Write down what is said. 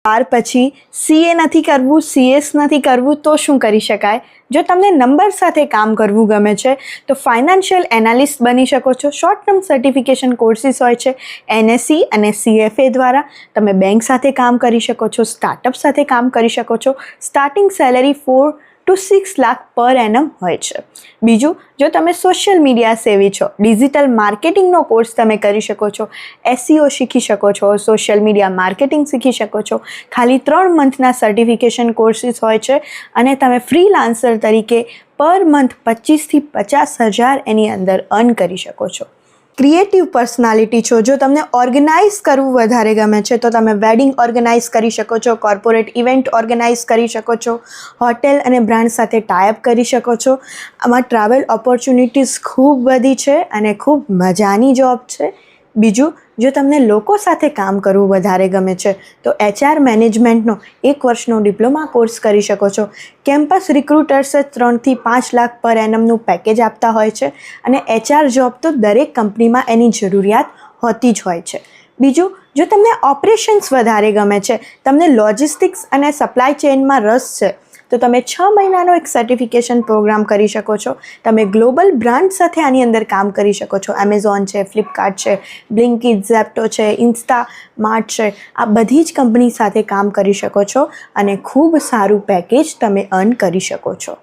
ત્યાર પછી CA નથી કરવું, CS નથી કરવું તો શું કરી શકાય? જો તમને નંબર સાથે કામ કરવું ગમે છે તો ફાઇનાન્શિયલ એનાલિસ્ટ બની શકો છો. શોર્ટ ટર્મ સર્ટિફિકેશન કોર્સિસ હોય છે NSE અને CFA દ્વારા. તમે બેંક સાથે કામ કરી શકો છો, સ્ટાર્ટઅપ સાથે કામ કરી શકો છો. સ્ટાર્ટિંગ સેલેરી 4 to 6 લાખ પર એનમ હોય છે. બીજું, જો તમે સોશિયલ મીડિયા સેવી છો, ડિજિટલ માર્કેટિંગનો કોર્સ તમે કરી શકો છો, SEO શીખી શકો છો, સોશિયલ મીડિયા માર્કેટિંગ શીખી શકો છો. ખાલી 3 મંથના સર્ટિફિકેશન કોર્સિસ હોય છે અને તમે ફ્રીલાન્સર તરીકે પર મંથ 25,000 થી 50,000 એની અંદર અર્ન કરી શકો છો. ક્રિએટિવ પર્સનાલિટી છો, જો તમને ઓર્ગેનાઇઝ કરવું વધારે ગમે છે તો તમે વેડિંગ ઓર્ગેનાઇઝ કરી શકો છો, કોર્પોરેટ ઇવેન્ટ ઓર્ગેનાઇઝ કરી શકો છો, હોટેલ અને બ્રાન્ડ સાથે ટાઈઅપ કરી શકો છો. આમાં ટ્રાવેલ ઓપોર્ચ્યુનિટીઝ ખૂબ બધી છે અને ખૂબ મજાની જોબ છે. બીજું, જો તમને લોકો સાથે કામ કરવું વધારે ગમે છે તો HR મેનેજમેન્ટનો 1 વર્ષનો ડિપ્લોમા કોર્સ કરી શકો છો. કેમ્પસ રિક્રુટર્સ 3 થી 5 લાખ પર એનમનું પેકેજ આપતા હોય છે અને HR જોબ તો દરેક કંપનીમાં એની જરૂરિયાત હોતી જ હોય છે. બીજું, જો તમને ઓપરેશન્સ વધારે ગમે છે, તમને લોજિસ્ટિક્સ અને સપ્લાય ચેઇનમાં રસ છે તો તમે 6 મહિનાનો એક સર્ટિફિકેશન પ્રોગ્રામ કરી શકો છો. તમે ગ્લોબલ બ્રાન્ડ સાથે આની અંદર કામ કરી શકો છો. એમેઝોન છે, ફ્લિપકાર્ટ છે, બ્લિંકિટ, ઝેપ્ટો છે, ઇન્સ્ટામાર્ટ છે, આ બધી જ કંપની સાથે કામ કરી શકો છો અને ખૂબ સારું પેકેજ તમે અર્ન કરી શકો છો.